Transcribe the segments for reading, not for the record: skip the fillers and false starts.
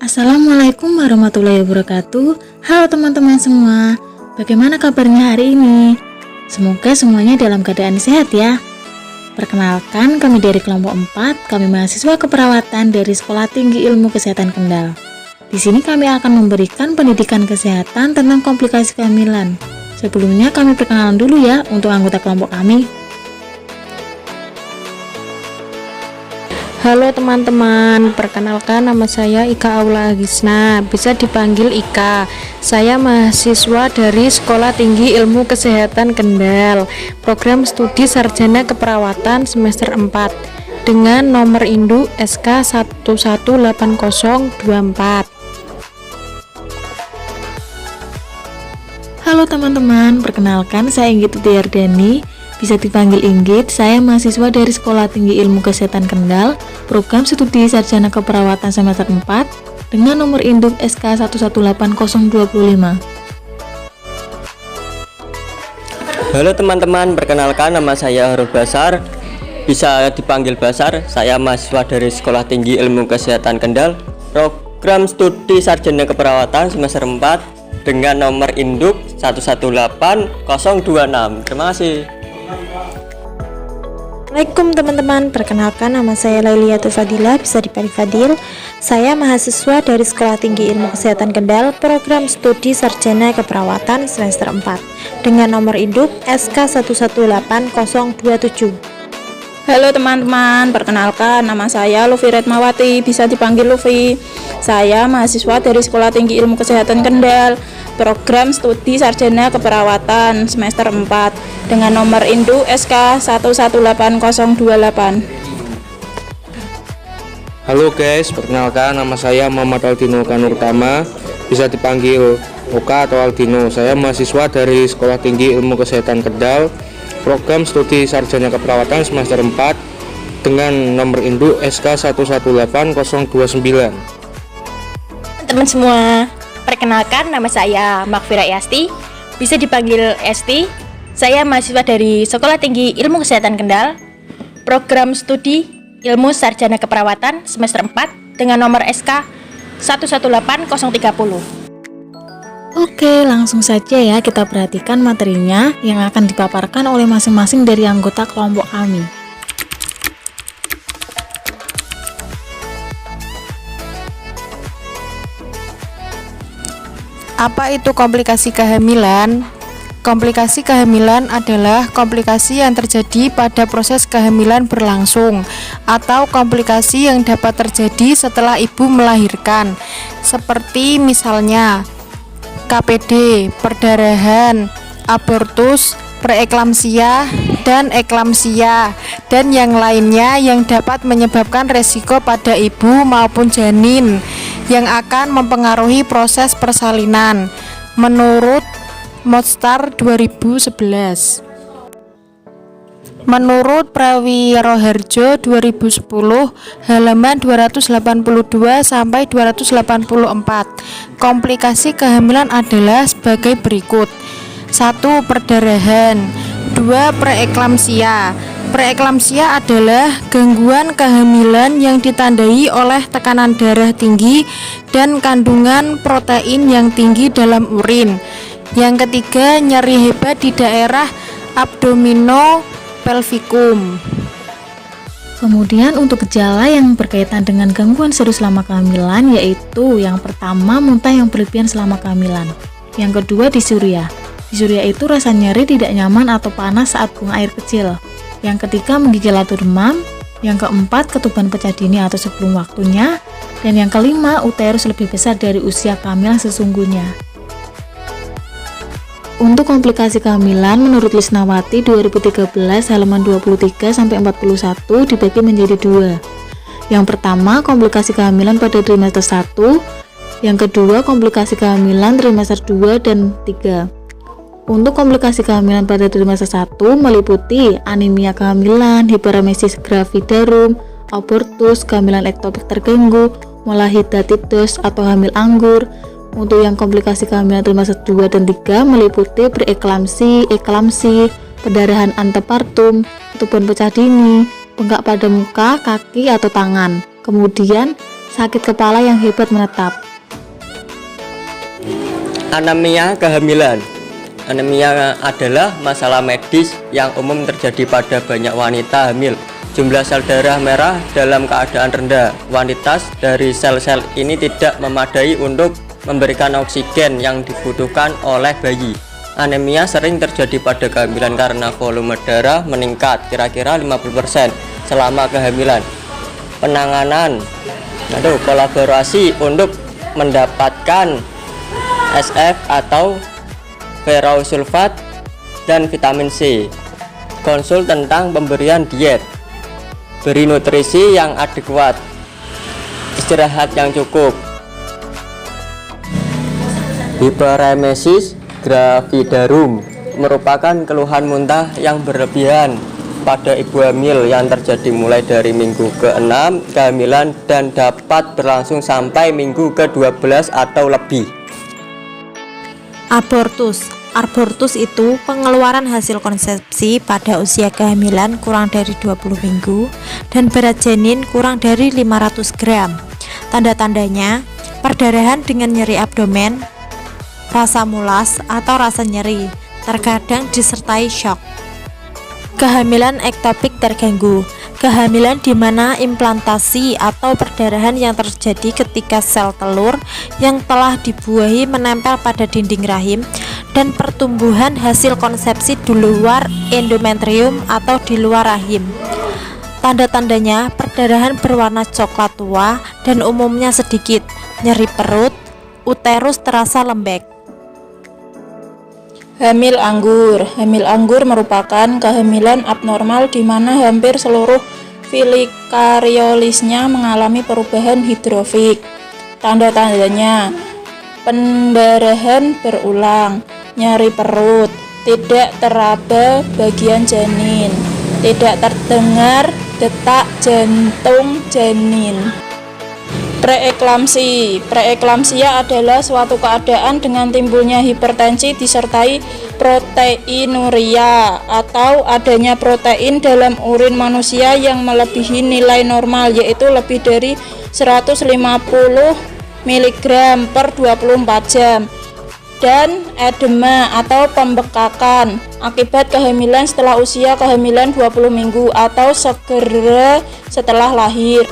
Assalamualaikum warahmatullahi wabarakatuh. Halo teman-teman semua, bagaimana kabarnya hari ini? Semoga semuanya dalam keadaan sehat ya. Perkenalkan, kami dari kelompok 4, kami mahasiswa keperawatan dari Sekolah Tinggi Ilmu Kesehatan Kendal. Di sini kami akan memberikan pendidikan kesehatan tentang komplikasi kehamilan. Sebelumnya kami perkenalan dulu ya untuk anggota kelompok kami. Halo teman-teman, perkenalkan nama saya Ika Aula Agisna, bisa dipanggil Ika. Saya mahasiswa dari Sekolah Tinggi Ilmu Kesehatan Kendal, program studi Sarjana Keperawatan semester 4 dengan nomor induk SK 118024. Halo teman-teman, perkenalkan saya Inggit Utiardani, bisa dipanggil Inggit. Saya mahasiswa dari Sekolah Tinggi Ilmu Kesehatan Kendal, program studi Sarjana Keperawatan semester 4 dengan nomor induk SK 118025. Halo teman-teman, perkenalkan nama saya Harul Basar, bisa dipanggil Basar. Saya mahasiswa dari Sekolah Tinggi Ilmu Kesehatan Kendal, program studi Sarjana Keperawatan semester 4 dengan nomor induk 118026. Terima kasih. Assalamualaikum teman-teman, perkenalkan nama saya Lailiatul Fadilah, bisa dipanggil Fadil. Saya mahasiswa dari Sekolah Tinggi Ilmu Kesehatan Kendal, program studi Sarjana Keperawatan semester 4 dengan nomor induk SK 118027. Halo teman-teman, perkenalkan nama saya Lufi Retmawati, bisa dipanggil Lufi. Saya mahasiswa dari Sekolah Tinggi Ilmu Kesehatan Kendal, program studi Sarjana Keperawatan semester 4 dengan nomor induk SK 118028. Halo guys, perkenalkan nama saya Muhammad Aldino Kanurtama, bisa dipanggil Oka atau Aldino. Saya mahasiswa dari Sekolah Tinggi Ilmu Kesehatan Kendal, program studi Sarjana Keperawatan semester 4 dengan nomor induk SK 118029. Teman semua, perkenalkan nama saya Makfira Yasti, bisa dipanggil Esti. Saya mahasiswa dari Sekolah Tinggi Ilmu Kesehatan Kendal, program studi Ilmu Sarjana Keperawatan semester 4 dengan nomor SK 118030. Oke, langsung saja ya kita perhatikan materinya yang akan dipaparkan oleh masing-masing dari anggota kelompok kami. Apa itu komplikasi kehamilan? Komplikasi kehamilan adalah komplikasi yang terjadi pada proses kehamilan berlangsung atau komplikasi yang dapat terjadi setelah ibu melahirkan, seperti misalnya KPD, perdarahan, abortus, preeklamsia, dan eklamsia, dan yang lainnya yang dapat menyebabkan resiko pada ibu maupun janin yang akan mempengaruhi proses persalinan menurut Modstar 2011. Menurut Prawiroharjo 2010 halaman 282 sampai 284, komplikasi kehamilan adalah sebagai berikut. 1. Perdarahan. 2. Preeklamsia. Preeklamsia adalah gangguan kehamilan yang ditandai oleh tekanan darah tinggi dan kandungan protein yang tinggi dalam urin. Yang ketiga, nyeri hebat di daerah abdominopelvikum. Kemudian untuk gejala yang berkaitan dengan gangguan serius selama kehamilan, yaitu yang pertama muntah yang berlebihan selama kehamilan, yang kedua disuria. Disuria itu rasa nyeri, tidak nyaman atau panas saat buang air kecil. Yang ketiga menggigil atau demam. Yang keempat ketuban pecah dini atau sebelum waktunya. Dan yang kelima uterus lebih besar dari usia kehamilan sesungguhnya. Untuk komplikasi kehamilan menurut Lisnawati 2013 halaman 23 sampai 41 dibagi menjadi dua. Yang pertama komplikasi kehamilan pada trimester 1, yang kedua komplikasi kehamilan trimester 2 dan 3. Untuk komplikasi kehamilan pada trimester 1 meliputi anemia kehamilan, hiperemesis gravidarum, abortus, kehamilan ektopik terganggu, molahidatidos atau hamil anggur. Untuk yang komplikasi kehamilan trimester 2 dan 3 meliputi preeklamsi, eklamsi, perdarahan antepartum, ketuban pecah dini, bengkak pada muka, kaki atau tangan. Kemudian sakit kepala yang hebat menetap. Anemia kehamilan. Anemia adalah masalah medis yang umum terjadi pada banyak wanita hamil. Jumlah sel darah merah dalam keadaan rendah. Kuantitas dari sel-sel ini tidak memadai untuk memberikan oksigen yang dibutuhkan oleh bayi. Anemia sering terjadi pada kehamilan karena volume darah meningkat kira-kira 50% selama kehamilan. Penanganan, kolaborasi untuk mendapatkan SF atau ferrosulfat dan vitamin C. Konsul tentang pemberian diet, beri nutrisi yang adekuat, istirahat yang cukup. Hiperemesis gravidarum merupakan keluhan muntah yang berlebihan pada ibu hamil yang terjadi mulai dari minggu ke-6 kehamilan dan dapat berlangsung sampai minggu ke-12 atau lebih. Abortus. Abortus itu pengeluaran hasil konsepsi pada usia kehamilan kurang dari 20 minggu dan berat janin kurang dari 500 gram. Tanda-tandanya, perdarahan dengan nyeri abdomen, rasa mulas atau rasa nyeri, terkadang disertai shock. Kehamilan ektopik terganggu. Kehamilan di mana implantasi atau perdarahan yang terjadi ketika sel telur yang telah dibuahi menempel pada dinding rahim dan pertumbuhan hasil konsepsi di luar endometrium atau di luar rahim. Tanda-tandanya perdarahan berwarna coklat tua dan umumnya sedikit, nyeri perut, uterus terasa lembek. Hamil anggur. Hamil anggur merupakan kehamilan abnormal di mana hampir seluruh filikariolisnya mengalami perubahan hidrofik. Tanda-tandanya pendarahan berulang, nyeri perut, tidak teraba bagian janin, tidak terdengar detak jantung janin. Preeklamsi. Preeklamsia adalah suatu keadaan dengan timbulnya hipertensi disertai proteinuria atau adanya protein dalam urin manusia yang melebihi nilai normal, yaitu lebih dari 150 mg per 24 jam, dan edema atau pembekakan akibat kehamilan setelah usia kehamilan 20 minggu atau segera setelah lahir.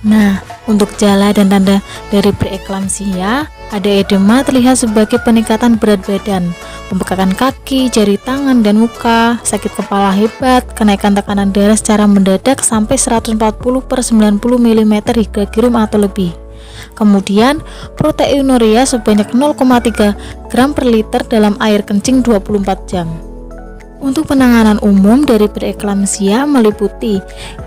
Nah, untuk gejala dan tanda dari preeklamsia, ada edema terlihat sebagai peningkatan berat badan, pembekakan kaki, jari tangan dan muka, sakit kepala hebat, kenaikan tekanan darah secara mendadak sampai 140/90 mm Hg atau lebih. Kemudian, proteinuria sebanyak 0,3 gram per liter dalam air kencing 24 jam. Untuk penanganan umum dari preeklamsia meliputi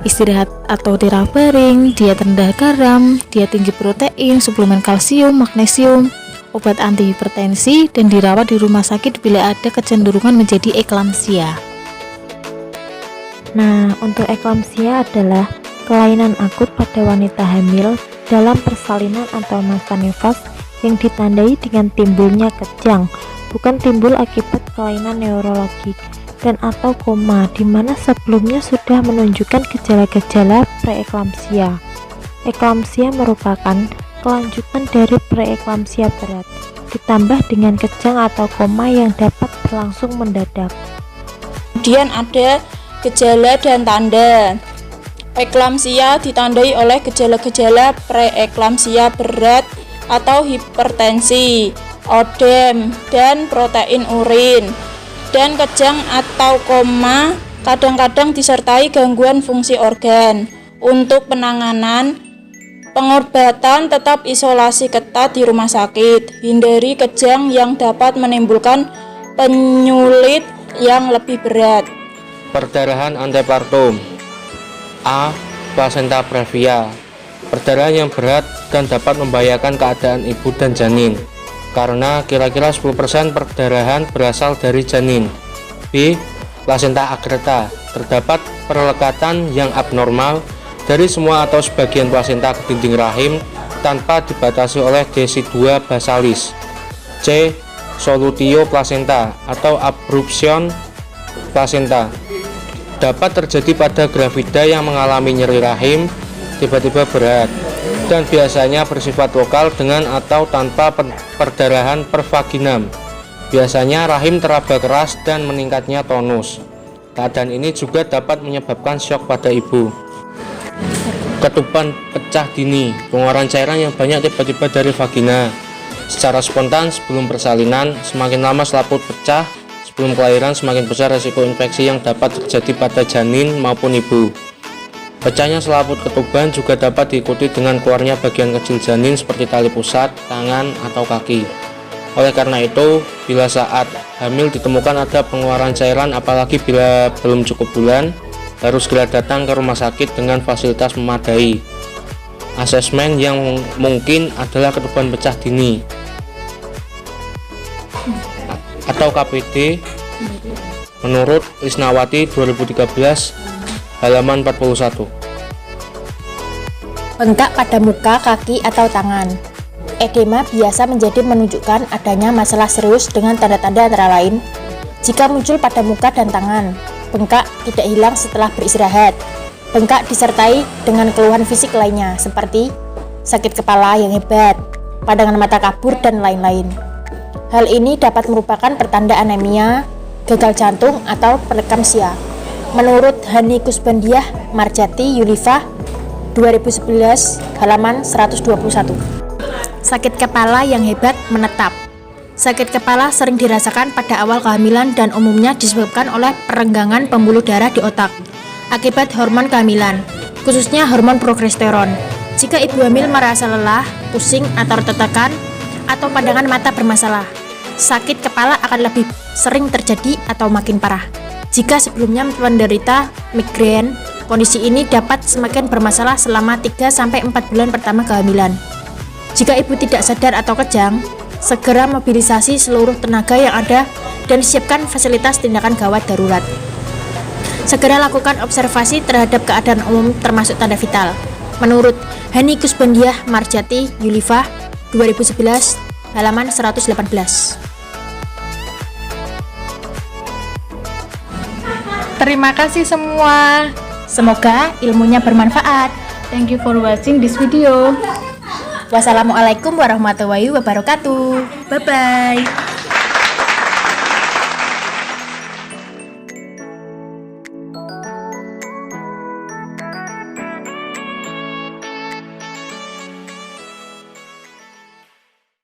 istirahat atau tirak baring, diet rendah garam, diet tinggi protein, suplemen kalsium, magnesium, obat anti hipertensi, dan dirawat di rumah sakit bila ada kecenderungan menjadi eklamsia. Nah, untuk eklamsia adalah kelainan akut pada wanita hamil dalam persalinan atau masa nifas yang ditandai dengan timbulnya kejang, bukan timbul akibat kelainan neurologik, dan atau koma, di mana sebelumnya sudah menunjukkan gejala-gejala preeklamsia. Eklamsia merupakan kelanjutan dari preeklamsia berat, ditambah dengan kejang atau koma yang dapat berlangsung mendadak. Kemudian ada gejala dan tanda. Eklamsia ditandai oleh gejala-gejala preeklamsia berat atau hipertensi, odem, dan protein urin. Dan kejang atau koma kadang-kadang disertai gangguan fungsi organ. Untuk penanganan, pengobatan tetap isolasi ketat di rumah sakit. Hindari kejang yang dapat menimbulkan penyulit yang lebih berat. Perdarahan antepartum. A. Placenta previa. Perdarahan yang berat dan dapat membahayakan keadaan ibu dan janin, karena kira-kira 10% perdarahan berasal dari janin. B. Placenta agreta. Terdapat perlekatan yang abnormal dari semua atau sebagian plasenta ke dinding rahim tanpa dibatasi oleh decidua basalis. C. Solutio placenta atau abruption placenta. Dapat terjadi pada gravida yang mengalami nyeri rahim tiba-tiba berat. dan biasanya bersifat lokal dengan atau tanpa perdarahan per vaginam. Biasanya rahim teraba keras dan meningkatnya tonus. Keadaan ini juga dapat menyebabkan syok pada ibu. Ketuban pecah dini, pengeluaran cairan yang banyak tiba-tiba dari vagina secara spontan sebelum persalinan. Semakin lama selaput pecah sebelum kelahiran, semakin besar resiko infeksi yang dapat terjadi pada janin maupun ibu. Pecahnya selaput ketuban juga dapat diikuti dengan keluarnya bagian kecil janin seperti tali pusat, tangan, atau kaki. Oleh karena itu, bila saat hamil ditemukan ada pengeluaran cairan, apalagi bila belum cukup bulan, harus segera datang ke rumah sakit dengan fasilitas memadai. Asesmen yang mungkin adalah ketuban pecah dini atau KPD menurut Lisnawati 2013 halaman 41. Bengkak pada muka, kaki, atau tangan. Edema biasa menjadi menunjukkan adanya masalah serius dengan tanda-tanda antara lain. Jika muncul pada muka dan tangan, bengkak tidak hilang setelah beristirahat. Bengkak disertai dengan keluhan fisik lainnya seperti sakit kepala yang hebat, pandangan mata kabur, dan lain-lain. Hal ini dapat merupakan pertanda anemia, gagal jantung, atau preeklamsia. Menurut Hani Kusbandiah Marjati Yulifah 2011 halaman 121. Sakit kepala yang hebat menetap. Sakit kepala sering dirasakan pada awal kehamilan dan umumnya disebabkan oleh perenggangan pembuluh darah di otak akibat hormon kehamilan, khususnya hormon progesteron. Jika ibu hamil merasa lelah, pusing atau tertekan, atau pandangan mata bermasalah, sakit kepala akan lebih sering terjadi atau makin parah. Jika sebelumnya menderita migrain, kondisi ini dapat semakin bermasalah selama 3-4 bulan pertama kehamilan. Jika ibu tidak sadar atau kejang, segera mobilisasi seluruh tenaga yang ada dan siapkan fasilitas tindakan gawat darurat. Segera lakukan observasi terhadap keadaan umum termasuk tanda vital. Menurut Hani Kusbandiah Marjati Yulifah 2011 halaman 118. Terima kasih semua. Semoga ilmunya bermanfaat. Thank you for watching this video. Wassalamualaikum warahmatullahi wabarakatuh. Bye-bye.